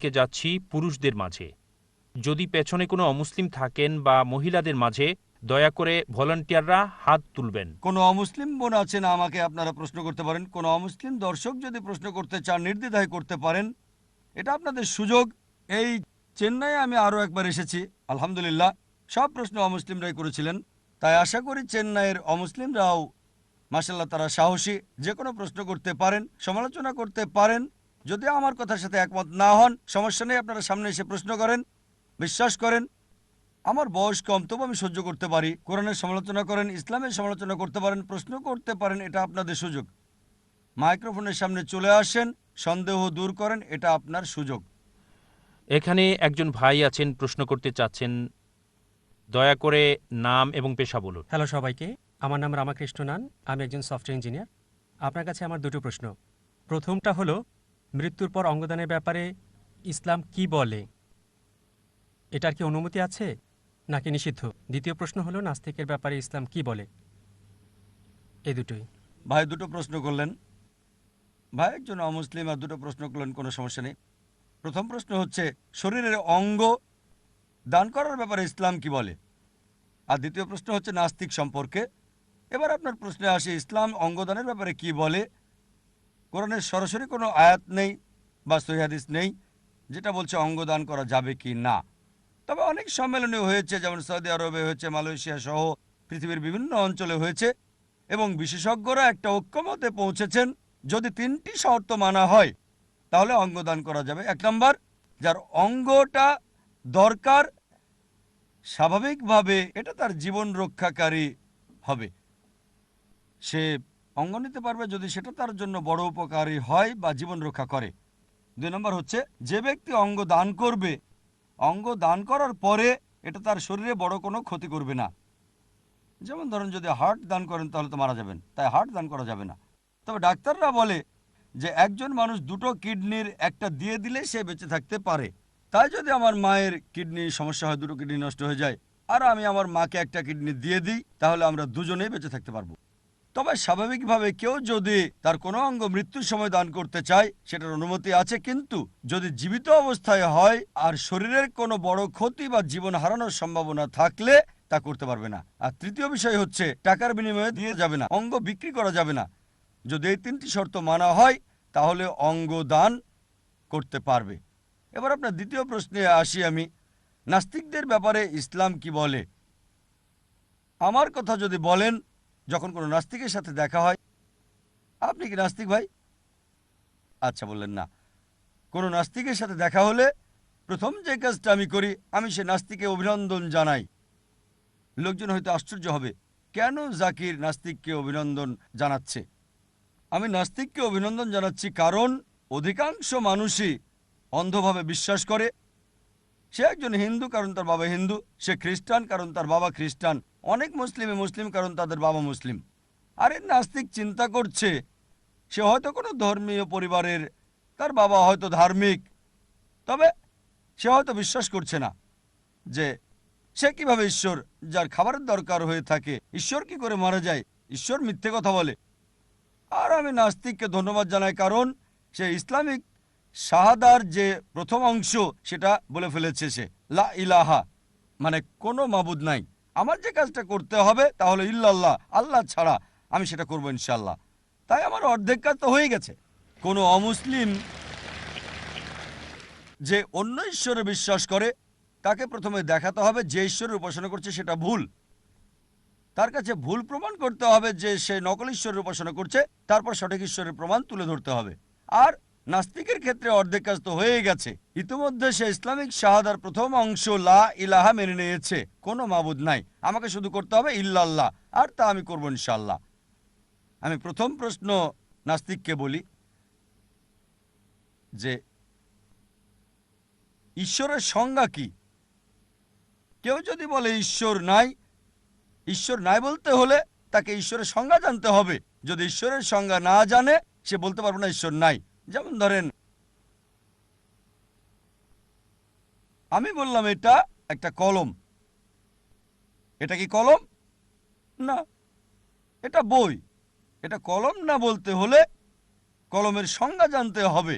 কে যাচ্ছি পুরুষদের মাঝে। যদি পেছনে কোনো অমুসলিম থাকেন বা মহিলাদের মাঝে দয়া করে ভলান্টিয়াররা হাত তুলবেন। কোনো অমুসলিম বোন আছেন, আমাকে আপনারা প্রশ্ন করতে পারেন। কোনো অমুসলিম দর্শক যদি প্রশ্ন করতে চান নির্দ্বিধায় করতে পারেন, এটা আপনাদের সুযোগ। এই চেন্নাইয়ে আমি আরও একবার এসেছি, আলহামদুলিল্লাহ সব প্রশ্ন অমুসলিমরাই করেছিলেন। তাই আশা করি চেন্নাইয়ের অমুসলিমরাও মাশাআল্লাহ তারা সাহসী, যে কোনো প্রশ্ন করতে পারেন, সমালোচনা করতে পারেন। যদি আমার কথার সাথে একমত না হন সমস্যা নেই, আপনারা সামনে এসে প্রশ্ন করেন। বিশ্বাস করেন আমার বয়স কম, তবু আমি সহ্য করতে পারি। কোরআনের সমালোচনা করেন, ইসলামের সমালোচনা করতে পারেন, প্রশ্ন করতে পারেন, এটা আপনাদের সুযোগ। মাইক্রোফোনের সামনে চলে আসেন, সন্দেহ দূর করেন, এটা আপনার সুযোগ। এখানে একজন ভাই আছেন, প্রশ্ন করতে চাচ্ছেন। দয়া করে নাম এবং পেশা বলুন। হ্যালো সবাইকে, আমার নাম রামাকৃষ্ণ নান, আমি একজন সফটওয়্যার ইঞ্জিনিয়ার। আপনার কাছে আমার দুটো প্রশ্ন। প্রথমটা হলো, মৃত্যুর পর অঙ্গদানের ব্যাপারে ইসলাম কি বলে? এটার কি অনুমতি আছে নাকি নিষিদ্ধ? দ্বিতীয় প্রশ্ন হলো, নাস্তিকের ব্যাপারে ইসলাম কি বলে? এই দুটোই। ভাই দুটো প্রশ্ন করলেন, ভাই একজন অমুসলিম আর দুটো প্রশ্ন করলেন, কোনো সমস্যা নেই। প্রথম প্রশ্ন হচ্ছে শরীরের অঙ্গ দান করার ব্যাপারে ইসলাম কি বলে, আর দ্বিতীয় প্রশ্ন হচ্ছে নাস্তিক সম্পর্কে। এবার আপনার প্রশ্নে আসে, ইসলাম অঙ্গদানের ব্যাপারে কি বলে। কোরআনের সরাসরি কোনো আয়াত নেই বা সহিহ হাদিস নেই যেটা বলছে অঙ্গদান করা যাবে কি না। তবে অনেক সম্মেলনে হয়েছে, যেমন সৌদি আরবে হয়েছে, মালয়েশিয়া সহ পৃথিবীর বিভিন্ন অঞ্চলে হয়েছে, এবং বিশেষজ্ঞরা একটা ঐক্যমতে পৌঁছেছেন যদি তিনটি শর্ত মানা হয় তাহলে অঙ্গদান করা যাবে। এক নম্বর, যার অঙ্গটা দরকার স্বাভাবিকভাবে এটা তার জীবন রক্ষাকারী হবে, সে অঙ্গ নিতে পারবে যদি সেটা তার জন্য বড় উপকারী হয় বা জীবন রক্ষা করে। দুই নম্বর হচ্ছে, যে ব্যক্তি অঙ্গ দান করবে, অঙ্গ দান করার পরে এটা তার শরীরে বড় কোনো ক্ষতি করবে না। যেমন ধরেন যদি হার্ট দান করেন তাহলে তো মারা যাবেন, তাই হার্ট দান করা যাবে না। তবে ডাক্তাররা বলে যে একজন মানুষ দুটো কিডনির একটা দিয়ে দিলে সে বেঁচে থাকতে পারে। তাই যদি আমার মায়ের কিডনি সমস্যা হয়, দুটো কিডনি নষ্ট হয়ে যায়, আর আমি আমার মাকে একটা কিডনি দিয়ে দিই, তাহলে আমরা দুজনেই বেঁচে থাকতে পারবো। তবে স্বাভাবিকভাবে কেউ যদি তার কোনো অঙ্গ মৃত্যুর সময় দান করতে চায় সেটার অনুমতি আছে, কিন্তু যদি জীবিত অবস্থায় হয় আর শরীরের কোনো বড় ক্ষতি বা জীবন হারানোর সম্ভাবনা থাকলে তা করতে পারবে না। আর তৃতীয় বিষয় হচ্ছে, টাকার বিনিময়ে দিয়ে যাবে না, অঙ্গ বিক্রি করা যাবে না। যদি এই তিনটি শর্ত মানা হয় তাহলে অঙ্গ দান করতে পারবে। এবার আপনার দ্বিতীয় প্রশ্নে আসি আমি, নাস্তিকদের ব্যাপারে ইসলাম কি বলে। আমার কথা যদি বলেন, যখন কোনো নাস্তিকের সাথে দেখা হয়, আপনি কি নাস্তিক ভাই? আচ্ছা, বললেন না। কোনো নাস্তিকের সাথে দেখা হলে প্রথম যে কাজটা আমি করি, আমি সে নাস্তিকে অভিনন্দন জানাই। লোকজন হয়তো আশ্চর্য হবে, কেন জাকির নাস্তিককে অভিনন্দন জানাচ্ছে। আমি নাস্তিককে অভিনন্দন জানাচ্ছি কারণ অধিকাংশ মানুষই অন্ধভাবে বিশ্বাস করে। সে একজন হিন্দু কারণ তার বাবা হিন্দু, সে খ্রিস্টান কারণ তার বাবা খ্রিস্টান, অনেক মুসলিমে মুসলিম কারণ তাদের বাবা মুসলিম। আর এই নাস্তিক চিন্তা করছে সে হয়তো কোনো ধর্মীয় পরিবারের, তার বাবা হয়তো ধার্মিক, তবে সে হয়তো বিশ্বাস করছে না যে সে কিভাবে ঈশ্বর, যার খাবারের দরকার হয়ে থাকে, ঈশ্বর কি করে মারা যায়, ঈশ্বর মিথ্যে কথা বলে। আর আমি নাস্তিককে ধন্যবাদ জানাই কারণ সে ইসলামিক শাহাদার যে প্রথম অংশ সেটা বলে ফেলেছে, সে লা ইলাহা, মানে কোনো মাবুদ নাই। আমার যে কাজটা করতে হবে তাহলে ইল্লাল্লাহ, আল্লাহ ছাড়া, আমি সেটা করবো ইনশাল্লাহ। তাই আমার অর্ধেক কাজ তো হয়ে গেছে। কোনো অমুসলিম যে অন্য ঈশ্বরে বিশ্বাস করে তাকে প্রথমে দেখাতে হবে যে ঈশ্বরের উপাসনা করছে সেটা ভুল। তার কাছে ভুল প্রমাণ করতে হবে যে সে নকল ঈশ্বরের উপাসনা করছে, তারপর সঠিক ঈশ্বরের প্রমাণ তুলে ধরতে হবে। আর নাস্তিকের ক্ষেত্রে অর্ধেক কাজ তো হয়ে গেছে, ইতিমধ্যে সে ইসলামিক শাহাদার প্রথম অংশ লা ইলাহা মেনে নিয়েছে, কোনো মাবুদ নাই, আমাকে শুধু করতে হবে ইল্লাল্লাহ, আর তা আমি করবো ইনশাল্লাহ। আমি প্রথম প্রশ্ন নাস্তিককে বলি যে ঈশ্বরের সংজ্ঞা কি। কেউ যদি বলে ঈশ্বর নাই, ঈশ্বর নাই বলতে হলে তাকে ঈশ্বরের সংজ্ঞা জানতে হবে। যদি ঈশ্বরের সংজ্ঞা না জানে সে বলতে পারবে না ঈশ্বর নাই। যেমন ধরেন আমি বললাম এটা একটা কলম, এটা কি কলম? না, এটা বই। এটা কলম না বলতে হলে কলমের সংজ্ঞা জানতে হবে।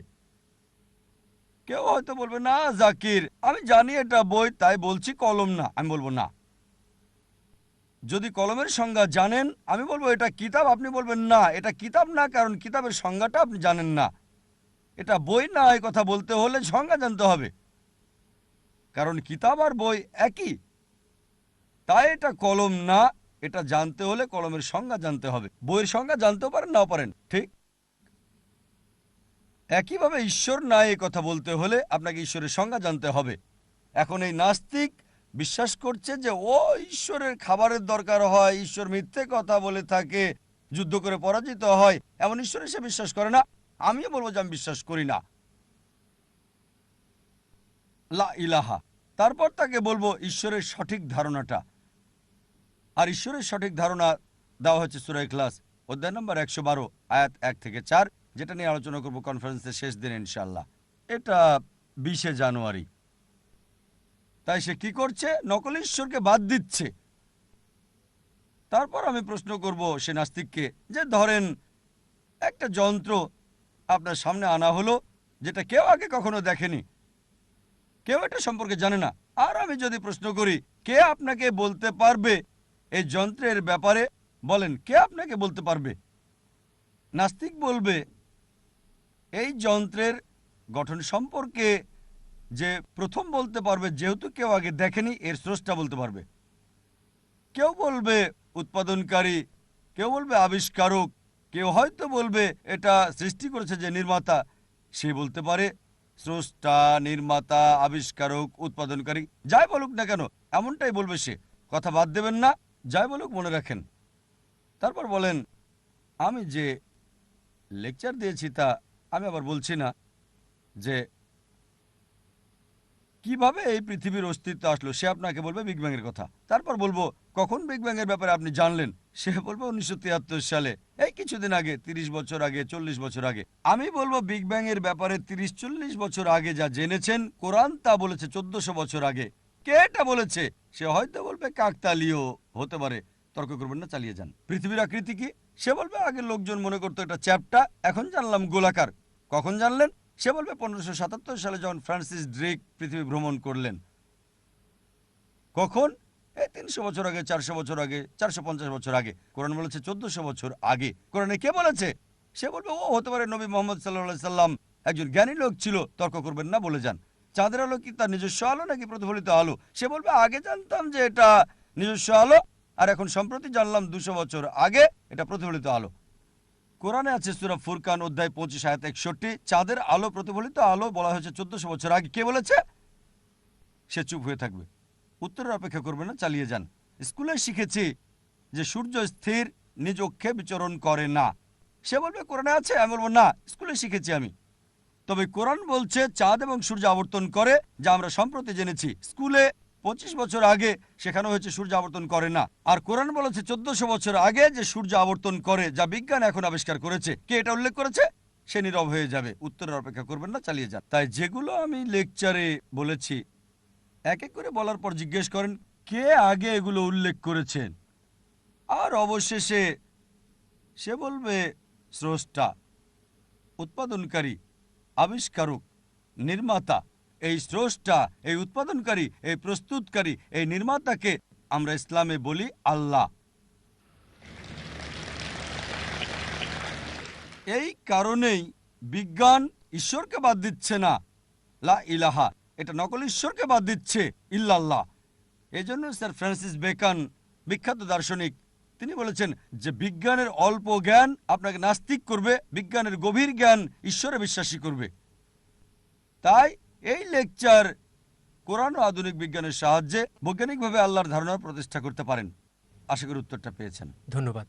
কেউ হয়তো বলবে না জাকির, আমি জানি এটা বই তাই বলছি কলম না। আমি বলবো না। যদি কলমের সংজ্ঞা জানেন আমি বলবো এটা কিতাব, আপনি বলবেন না এটা কিতাব না, কারণ কিতাবের সংজ্ঞাটা আপনি জানেন না। এটা বই না, এই কথা বলতে হলে সংজ্ঞা জানতে হবে, কারণ কিতাব আর বই একই। তাই এটা কলম না, এটা জানতে হলে কলমের সংজ্ঞা জানতে হবে। বইয়ের সংজ্ঞা জানতেও পারেন নাও পারেন, ঠিক একইভাবে ঈশ্বর না, এই কথা বলতে হলে আপনাকে ঈশ্বরের সংজ্ঞা জানতে হবে। এখন এই নাস্তিক বিশ্বাস করছে যে ও ঈশ্বরের খাবারের দরকার হয়, ঈশ্বর মিথ্যে কথা বলে থাকে, যুদ্ধ করে পরাজিত হয়, এমন ঈশ্বরে সে বিশ্বাস করে না। আমিও বলবো যে আমি বিশ্বাস করি না, লা ইলাহা। তারপর তাকে বলবো ঈশ্বরের সঠিক ধারণাটা। আর ঈশ্বরের সঠিক ধারণা দেওয়া হচ্ছে সূরা ইখলাস অধ্যায় নম্বর 112 আয়াত 1 থেকে 4, যেটা নিয়ে আলোচনা করব কনফারেন্সের শেষ দিন ইনশাআল্লাহ। এটা 20শে জানুয়ারি। তাই সে কি করছে? নকল ঈশ্বরকে বাদ দিচ্ছে। তারপর আমি প্রশ্ন করব সে নাস্তিককে যে ধরেন একটা যন্ত্র আপনার সামনে আনা হলো, যেটা কেউ আগে কখনো দেখেনি, কেউ এটা সম্পর্কে জানে না। আর আমি যদি প্রশ্ন করি কে আপনাকে বলতে পারবে এই যন্ত্রের ব্যাপারে, বলেন কে আপনাকে বলতে পারবে? নাস্তিক বলবে এই যন্ত্রের গঠন সম্পর্কে যে প্রথম বলতে পারবে, যেহেতু কেউ আগে দেখেনি, এর স্রষ্টা বলতে পারবে। কেউ বলবে উৎপাদনকারী, কেউ বলবে আবিষ্কারক, কেউ হয়তো বলবে এটা সৃষ্টি করেছে যে নির্মাতা, সে বলতে পারে স্রষ্টা, নির্মাতা, আবিষ্কারক, উৎপাদনকারী, যাই বলুক না কেন এমনটাই বলবে সে। কথা বাদ দেবেন না, যাই বলুক মনে রাখেন। তারপর বলেন আমি যে লেকচার দিয়েছি তা আমি আবার বলছি না যে কিভাবে এই পৃথিবীর অস্তিত্ব আসলো, সে আপনাকে বলবে বিগ ব্যাং এর কথা। তারপর বলবো কখন বিগ ব্যাং এর ব্যাপারে আপনি জানলেন, সে বলবে 1973 সালে, এই কিছুদিন আগে, 30 বছর আগে, 40 বছর আগে। আমি বলবো বিগ ব্যাং এর ব্যাপারে 30-40 বছর আগে যা জেনেছেন কোরআন তা বলেছে 1400 বছর আগে। কে এটা বলেছে? সে হয়তো বলবে কাকতালীয় হতে পারে, তর্ক করবেন না, চালিয়ে যান। পৃথিবীর আকৃতি কি? সে বলবে আগে লোকজন মনে করতো এটা চ্যাপ্টা, এখন জানলাম গোলাকার। কখন জানলেন? সে বলবে 1577 সালে যখন ফ্রান্সিস ড্রেক পৃথিবী ভ্রমণ করলেন। কখন? এই 300 বছর আগে, 400 বছর আগে, 450 বছর আগে। কোরআন বলেছে 1400 বছর আগে। কোরআনে কে বলেছে? সে বলবে ও হতে পারে নবী মোহাম্মদ সাল্লাল্লাহু সাল্লাম একজন জ্ঞানী লোক ছিল, তর্ক করবেন না, বলে যান। চাঁদের আলো কি তার নিজস্ব আলো নাকি প্রতিফলিত আলো? সে বলবে আগে জানতাম যে এটা নিজস্ব আলো, আর এখন সম্প্রতি জানলাম 200 বছর আগে এটা প্রতিফলিত আলো। কোরআনে আছে সূরা ফুরকান অধ্যায় 25 আয়াত 61, চাঁদের আলো প্রতিফলিত আলো বলা হয়েছে 1400 বছর আগে। কে বলেছে? সে চুপ হয়ে থাকবে, উত্তরের অপেক্ষা করবে না, চালিয়ে যান। স্কুলে শিখেছি যে সূর্য স্থির নিজ অক্ষে বিচরণ করে না। সে বলবে কোরআনে আছে, আমি বলবো না, স্কুলে শিখেছি আমি। তবে কোরআন বলছে চাঁদ এবং সূর্য আবর্তন করে, যা আমরা সম্প্রতি জেনেছি। স্কুলে 25 বছর আগে শেখানো হয়েছে সূর্য আবর্তন করে না, আর কোরআন বলেছে 1400 বছর আগে যে সূর্য আবর্তন করে, যা বিজ্ঞান এখন আবিষ্কার করেছে। কে এটা উল্লেখ করেছে? সে নীরব হয়ে যাবে, উত্তরের অপেক্ষা করবেন না, চালিয়ে যান। তাই যেগুলো আমি লেকচারে বলেছি এক এক করে বলার পর জিজ্ঞেস করেন কে আগে এগুলো উল্লেখ করেছেন, আর অবশেষে সে বলবে স্রষ্টা, উৎপাদনকারী, আবিষ্কারক, নির্মাতা। এই স্রষ্টা, এই উৎপাদনকারী, এই প্রস্তুতকারী, এই নির্মাতাকে আমরা ইসলামে বলি আল্লাহ। এই কারণেই বিজ্ঞান ঈশ্বরকে বাদ দিচ্ছে না, লা ইলাহা, এটা নকল ঈশ্বরকে বাদ দিচ্ছে, ইল্লাল্লাহ। এই জন্য স্যার ফ্রান্সিস বেকন, বিখ্যাত দার্শনিক, তিনি বলেছেন যে বিজ্ঞানের অল্প জ্ঞান আপনাকে নাস্তিক করবে, বিজ্ঞানের গভীর জ্ঞান ঈশ্বরে বিশ্বাসী করবে। তাই এই লেকচার কোরআন ও আধুনিক বিজ্ঞানের সাহায্যে বৈজ্ঞানিকভাবে আল্লাহর ধারণা প্রতিষ্ঠা করতে পারেন। আশা করি উত্তরটা পেয়েছেন। ধন্যবাদ।